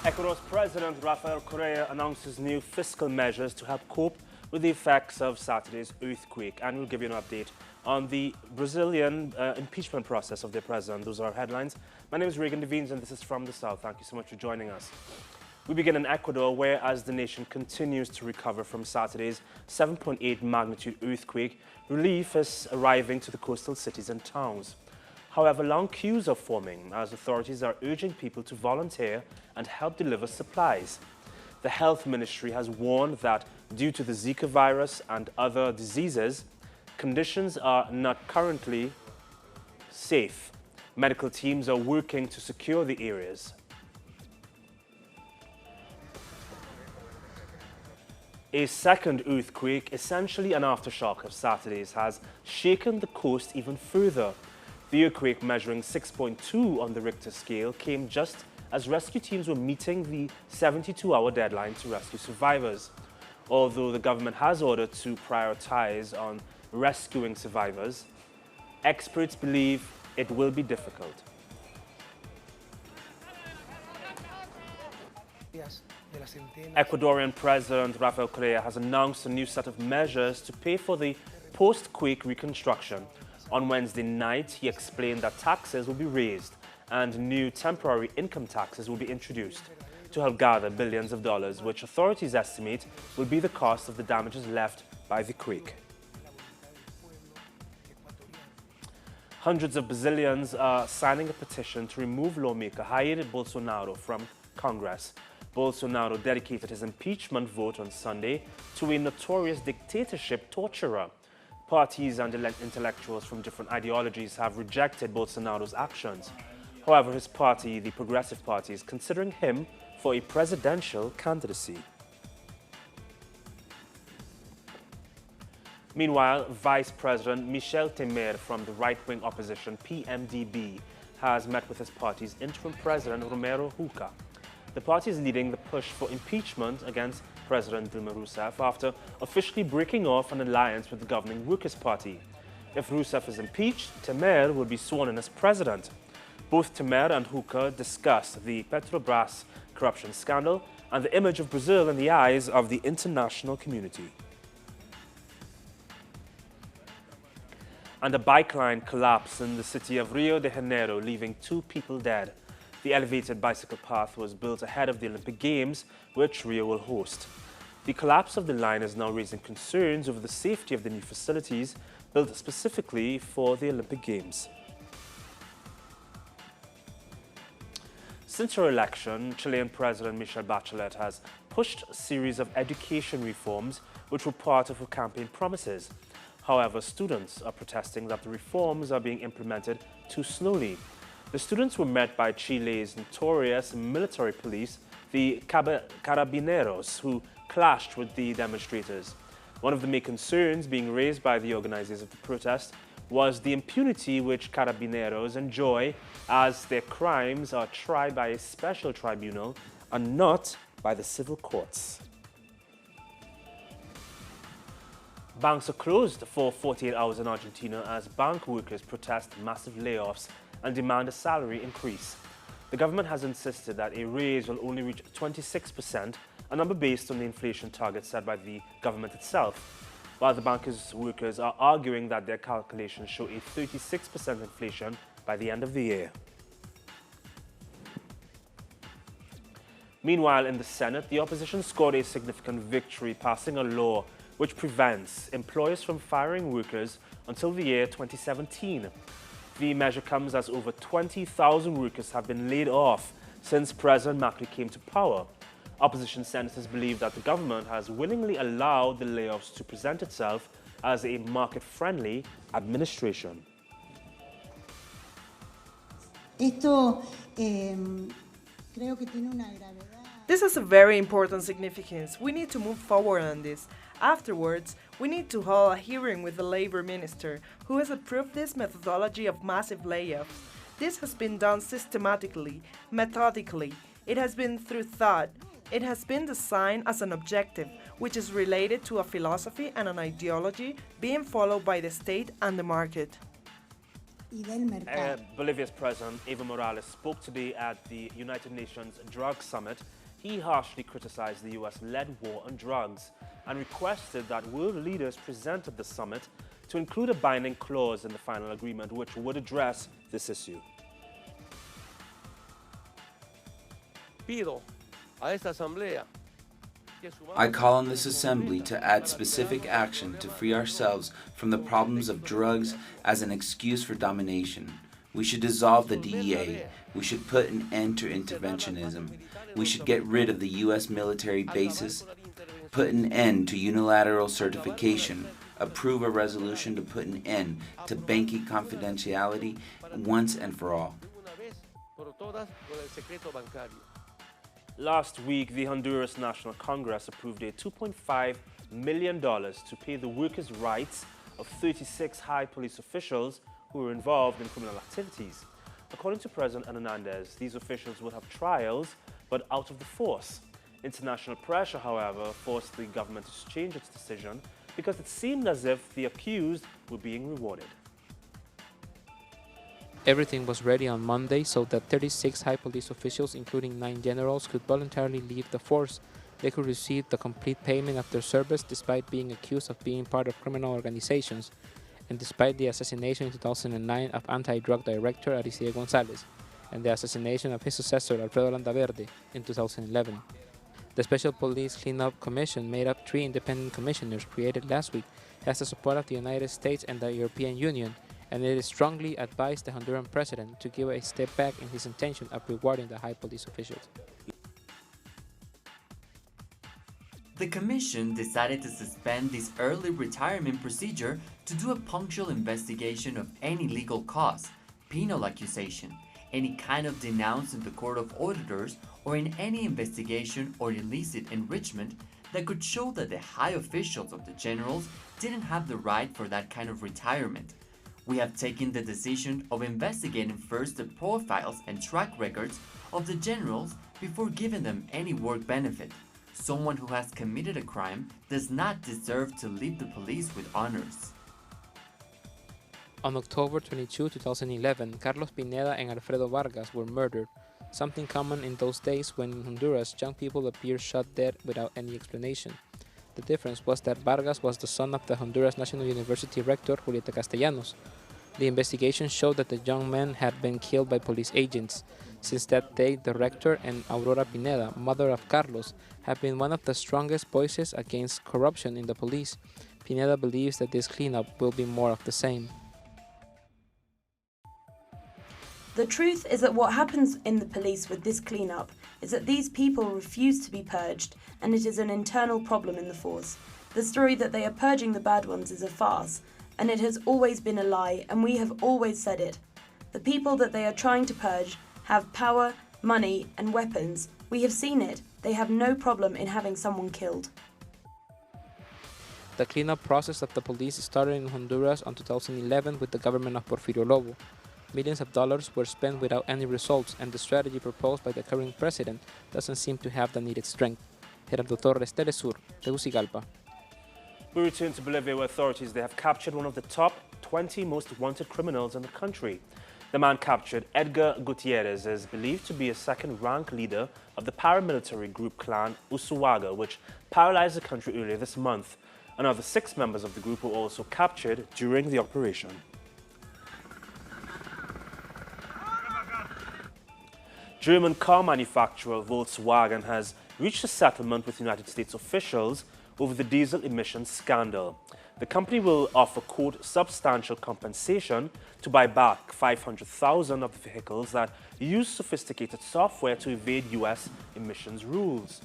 Ecuador's President Rafael Correa announces new fiscal measures to help cope with the effects of Saturday's earthquake. And we'll give you an update on the Brazilian impeachment process of their president. Those are our headlines. My name is Reagan Des Vignes and this is From the South. Thank you so much for joining us. We begin in Ecuador, where as the nation continues to recover from Saturday's 7.8 magnitude earthquake, relief is arriving to the coastal cities and towns. However, long queues are forming as authorities are urging people to volunteer and help deliver supplies. The health ministry has warned that due to the Zika virus and other diseases, conditions are not currently safe. Medical teams are working to secure the areas. A second earthquake, essentially an aftershock of Saturday's, has shaken the coast even further. The earthquake, measuring 6.2 on the Richter scale, came just as rescue teams were meeting the 72-hour deadline to rescue survivors. Although the government has ordered to prioritize on rescuing survivors, experts believe it will be difficult. Ecuadorian President Rafael Correa has announced a new set of measures to pay for the post-quake reconstruction. On Wednesday night, he explained that taxes will be raised and new temporary income taxes will be introduced to help gather billions of dollars, which authorities estimate will be the cost of the damages left by the quake. Hundreds of Brazilians are signing a petition to remove lawmaker Jair Bolsonaro from Congress. Bolsonaro dedicated his impeachment vote on Sunday to a notorious dictatorship torturer. Parties and intellectuals from different ideologies have rejected Bolsonaro's actions. However, his party, the Progressive Party, is considering him for a presidential candidacy. Meanwhile, Vice President Michel Temer from the right-wing opposition PMDB has met with his party's interim president Romero Jucá. The party is leading the push for impeachment against President Dilma Rousseff after officially breaking off an alliance with the governing Workers' Party. If Rousseff is impeached, Temer will be sworn in as president. Both Temer and Jucá discussed the Petrobras corruption scandal and the image of Brazil in the eyes of the international community. And a bike line collapsed in the city of Rio de Janeiro, leaving 2 people dead. The elevated bicycle path was built ahead of the Olympic Games, which Rio will host. The collapse of the line is now raising concerns over the safety of the new facilities built specifically for the Olympic Games. Since her election, Chilean President Michelle Bachelet has pushed a series of education reforms which were part of her campaign promises. However, students are protesting that the reforms are being implemented too slowly. The students were met by Chile's notorious military police, the Carabineros, who clashed with the demonstrators. One of the main concerns being raised by the organizers of the protest was the impunity which Carabineros enjoy, as their crimes are tried by a special tribunal and not by the civil courts. Banks are closed for 48 hours in Argentina as bank workers protest massive layoffs and demand a salary increase. The government has insisted that a raise will only reach 26%, a number based on the inflation target set by the government itself, while the bankers' workers are arguing that their calculations show a 36% inflation by the end of the year. Meanwhile, in the Senate, the opposition scored a significant victory, passing a law which prevents employers from firing workers until the year 2017. The measure comes as over 20,000 workers have been laid off since President Macri came to power. Opposition senators believe that the government has willingly allowed the layoffs to present itself as a market-friendly administration. This has a very important significance. We need to move forward on this. Afterwards, we need to hold a hearing with the Labor Minister, who has approved this methodology of massive layoffs. This has been done systematically, methodically. It has been through thought. It has been designed as an objective, which is related to a philosophy and an ideology being followed by the state and the market. Bolivia's President Evo Morales spoke today at the United Nations Drug Summit. He harshly criticized the US-led war on drugs and requested that world leaders present at the summit to include a binding clause in the final agreement which would address this issue. I call on this assembly to add specific action to free ourselves from the problems of drugs as an excuse for domination. We should dissolve the DEA. We should put an end to interventionism. We should get rid of the U.S. military bases, put an end to unilateral certification, approve a resolution to put an end to banking confidentiality once and for all. Last week, the Honduras National Congress approved a $2.5 million to pay the workers' rights of 36 high police officials who were involved in criminal activities. According to President Hernandez, these officials would have trials, but out of the force. International pressure, however, forced the government to change its decision because it seemed as if the accused were being rewarded. Everything was ready on Monday so that 36 high police officials, including 9 generals, could voluntarily leave the force. They could receive the complete payment of their service despite being accused of being part of criminal organizations, and despite the assassination in 2009 of anti-drug director Aricide González, and the assassination of his successor Alfredo Landaverde in 2011. The Special Police Cleanup Commission, made up 3 independent commissioners created last week, has the support of the United States and the European Union, and it is strongly advised the Honduran president to give a step back in his intention of rewarding the high police officials. The Commission decided to suspend this early retirement procedure to do a punctual investigation of any legal cause, penal accusation, any kind of denounce in the Court of Auditors, or in any investigation or illicit enrichment that could show that the high officials of the generals didn't have the right for that kind of retirement. We have taken the decision of investigating first the profiles and track records of the generals before giving them any work benefit. Someone who has committed a crime does not deserve to leave the police with honors. On October 22, 2011, Carlos Pineda and Alfredo Vargas were murdered, something common in those days when in Honduras young people appear shot dead without any explanation. The difference was that Vargas was the son of the Honduras National University rector Julieta Castellanos. The investigation showed that the young men had been killed by police agents. Since that day, the rector and Aurora Pineda, mother of Carlos, have been one of the strongest voices against corruption in the police. Pineda believes that this cleanup will be more of the same. The truth is that what happens in the police with this cleanup is that these people refuse to be purged, and it is an internal problem in the force. The story that they are purging the bad ones is a farce, and it has always been a lie, and we have always said it. The people that they are trying to purge have power, money, and weapons. We have seen it. They have no problem in having someone killed. The cleanup process of the police started in Honduras in 2011 with the government of Porfirio Lobo. Millions of dollars were spent without any results, and the strategy proposed by the current president doesn't seem to have the needed strength. Gerardo Torres, TeleSur, Tegucigalpa. We return to Bolivia, where authorities they have captured one of the top 20 most wanted criminals in the country. The man captured, Edgar Gutierrez, is believed to be a second-rank leader of the paramilitary group clan Usuaga, which paralyzed the country earlier this month. Another 6 members of the group were also captured during the operation. German car manufacturer Volkswagen has reached a settlement with United States officials over the diesel emissions scandal. The company will offer, quote, substantial compensation to buy back 500,000 of the vehicles that use sophisticated software to evade U.S. emissions rules.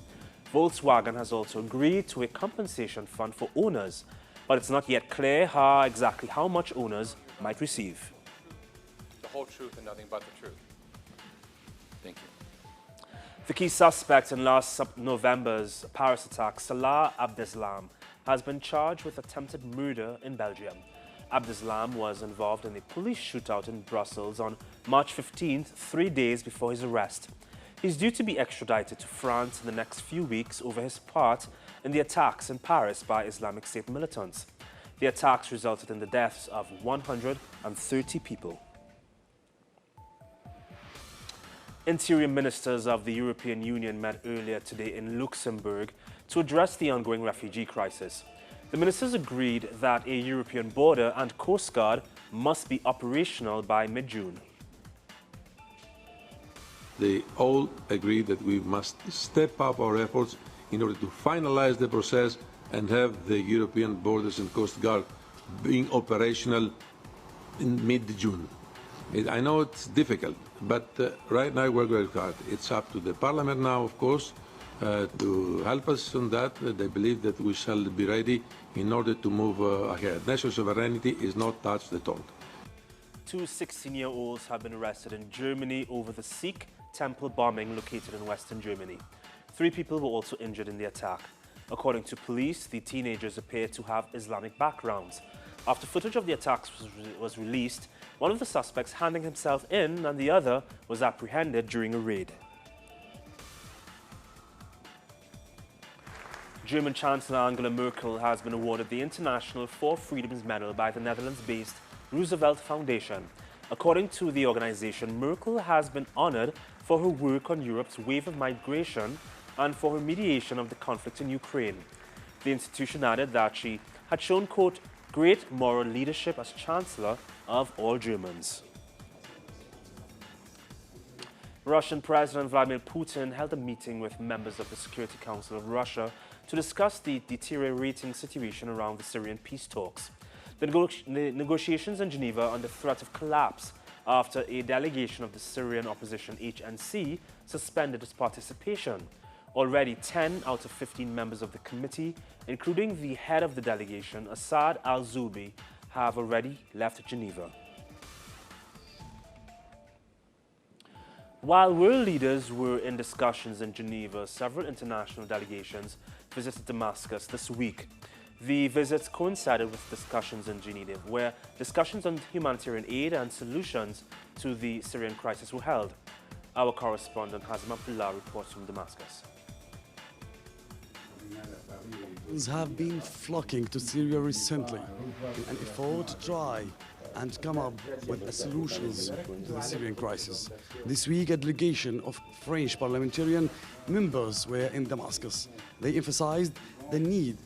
Volkswagen has also agreed to a compensation fund for owners, but it's not yet clear exactly how much owners might receive. The whole truth and nothing but the truth. Thank you. The key suspect in last November's Paris attack, Salah Abdeslam, has been charged with attempted murder in Belgium. Abdeslam was involved in a police shootout in Brussels on March 15th, 3 days before his arrest. He's due to be extradited to France in the next few weeks over his part in the attacks in Paris by Islamic State militants. The attacks resulted in the deaths of 130 people. Interior ministers of the European Union met earlier today in Luxembourg to address the ongoing refugee crisis. The ministers agreed that a European border and coast guard must be operational by mid-June. They all agree that we must step up our efforts in order to finalize the process and have the European Borders and Coast Guard being operational in mid-June. I know it's difficult, but right now we're very hard. It's up to the Parliament now, of course, to help us on that. They believe that we shall be ready in order to move ahead. National sovereignty is not touched at all. Two 16-year-olds have been arrested in Germany over the Sikh temple bombing located in western Germany. 3 people were also injured in the attack. According to police, the teenagers appear to have Islamic backgrounds. After footage of the attacks was released, one of the suspects handed himself in and the other was apprehended during a raid. German Chancellor Angela Merkel has been awarded the International Four Freedoms Medal by the Netherlands-based Roosevelt Foundation. According to the organization, Merkel has been honored for her work on Europe's wave of migration and for her mediation of the conflict in Ukraine. The institution added that she had shown, quote, great moral leadership as Chancellor of all Germans. Russian President Vladimir Putin held a meeting with members of the Security Council of Russia to discuss the deteriorating situation around the Syrian peace talks. The negotiations in Geneva are under threat of collapse after a delegation of the Syrian opposition HNC suspended its participation. Already 10 out of 15 members of the committee, including the head of the delegation, Assad al-Zubi, have already left Geneva. While world leaders were in discussions in Geneva, several international delegations visited Damascus this week. The visits coincided with discussions in Geneva, where discussions on humanitarian aid and solutions to the Syrian crisis were held. Our correspondent Hazim Abdullah reports from Damascus. Have been flocking to Syria recently in an effort to try and come up with solutions to the Syrian crisis. This week, a delegation of French parliamentarian members were in Damascus. They emphasized the need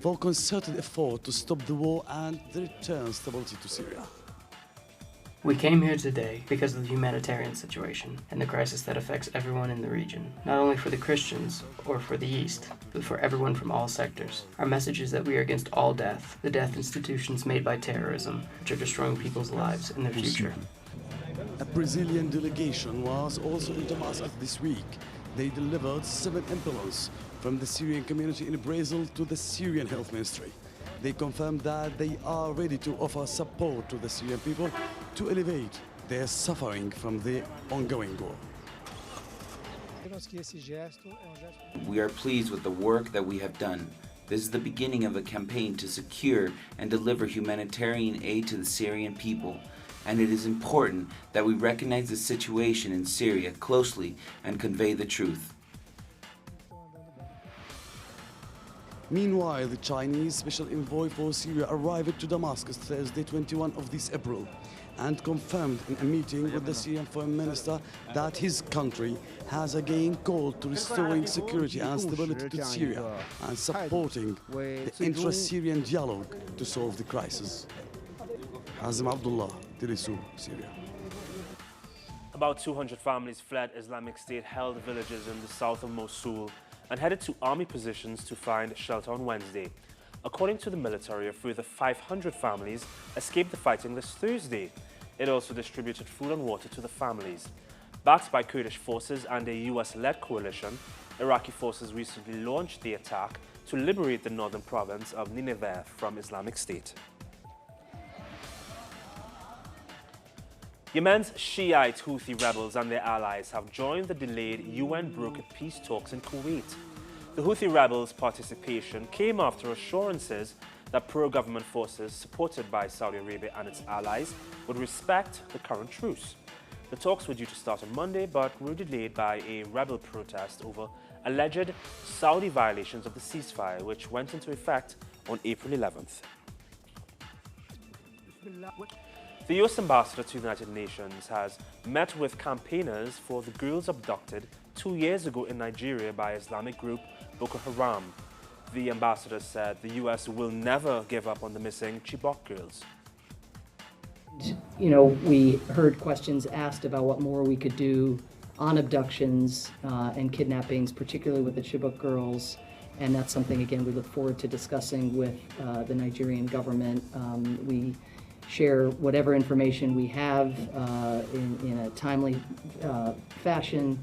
for concerted effort to stop the war and the return stability to Syria. We came here today because of the humanitarian situation and the crisis that affects everyone in the region, not only for the Christians or for the East, but for everyone from all sectors. Our message is that we are against all death, the death institutions made by terrorism, which are destroying people's lives and their future. A Brazilian delegation was also in Damascus this week. They delivered 7 ambulances from the Syrian community in Brazil to the Syrian Health Ministry. They confirmed that they are ready to offer support to the Syrian people to alleviate their suffering from the ongoing war. We are pleased with the work that we have done. This is the beginning of a campaign to secure and deliver humanitarian aid to the Syrian people. And it is important that we recognize the situation in Syria closely and convey the truth. Meanwhile, the Chinese Special Envoy for Syria arrived to Damascus Thursday, 21 of this April, and confirmed in a meeting with the Syrian Foreign Minister that his country has again called to restoring security and stability to Syria and supporting the intra-Syrian dialogue to solve the crisis. Hazim Abdullah, teleSur's, Syria. About 200 families fled Islamic State-held villages in the south of Mosul and headed to army positions to find shelter on Wednesday. According to the military, a further 500 families escaped the fighting this Thursday. It also distributed food and water to the families. Backed by Kurdish forces and a US-led coalition, Iraqi forces recently launched the attack to liberate the northern province of Nineveh from Islamic State. Yemen's Shiite Houthi rebels and their allies have joined the delayed UN-brokered peace talks in Kuwait. The Houthi rebels' participation came after assurances that pro-government forces supported by Saudi Arabia and its allies would respect the current truce. The talks were due to start on Monday, but were delayed by a rebel protest over alleged Saudi violations of the ceasefire, which went into effect on April 11th. The U.S. ambassador to the United Nations has met with campaigners for the girls abducted 2 years ago in Nigeria by Islamic group Boko Haram. The ambassador said the U.S. will never give up on the missing Chibok girls. You know, we heard questions asked about what more we could do on abductions and kidnappings, particularly with the Chibok girls. And that's something, again, we look forward to discussing with the Nigerian government. We share whatever information we have in a timely fashion.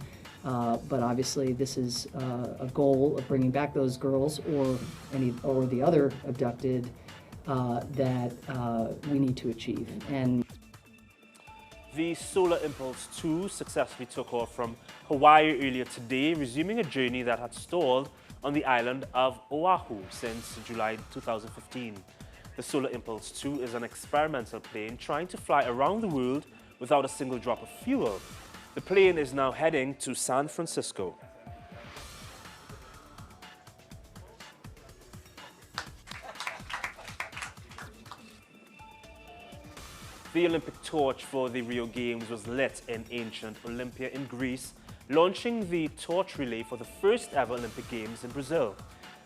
But obviously, this is a goal of bringing back those girls or the other abducted that we need to achieve. And the Solar Impulse 2 successfully took off from Hawaii earlier today, resuming a journey that had stalled on the island of Oahu since July 2015. The Solar Impulse 2 is an experimental plane trying to fly around the world without a single drop of fuel. The plane is now heading to San Francisco. The Olympic torch for the Rio Games was lit in ancient Olympia in Greece, launching the torch relay for the first ever Olympic Games in Brazil.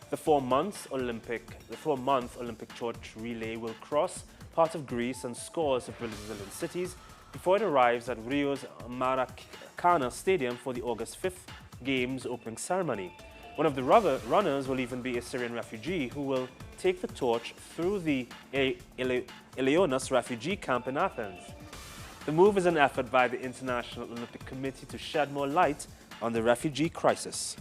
The four-month Olympic torch relay will cross part of Greece and scores of Brazilian cities before it arrives at Rio's Maracanã Stadium for the August 5th Games opening ceremony. One of the runners will even be a Syrian refugee who will take the torch through the Eleonas refugee camp in Athens. The move is an effort by the International Olympic Committee to shed more light on the refugee crisis.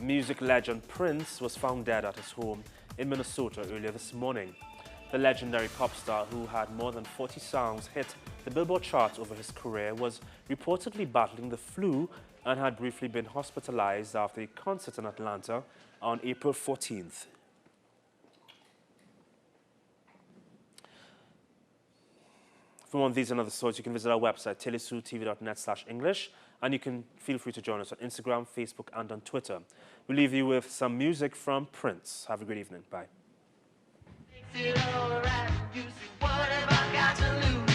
Music legend Prince was found dead at his home in Minnesota earlier this morning. The legendary pop star, who had more than 40 songs hit the Billboard charts over his career, was reportedly battling the flu and had briefly been hospitalized after a concert in Atlanta on April 14th. For more on these and other stories, you can visit our website, telesurtv.net/English, and you can feel free to join us on Instagram, Facebook, and on Twitter. We'll leave you with some music from Prince. Have a great evening. Bye. Makes it all right. You see, what have I got to lose?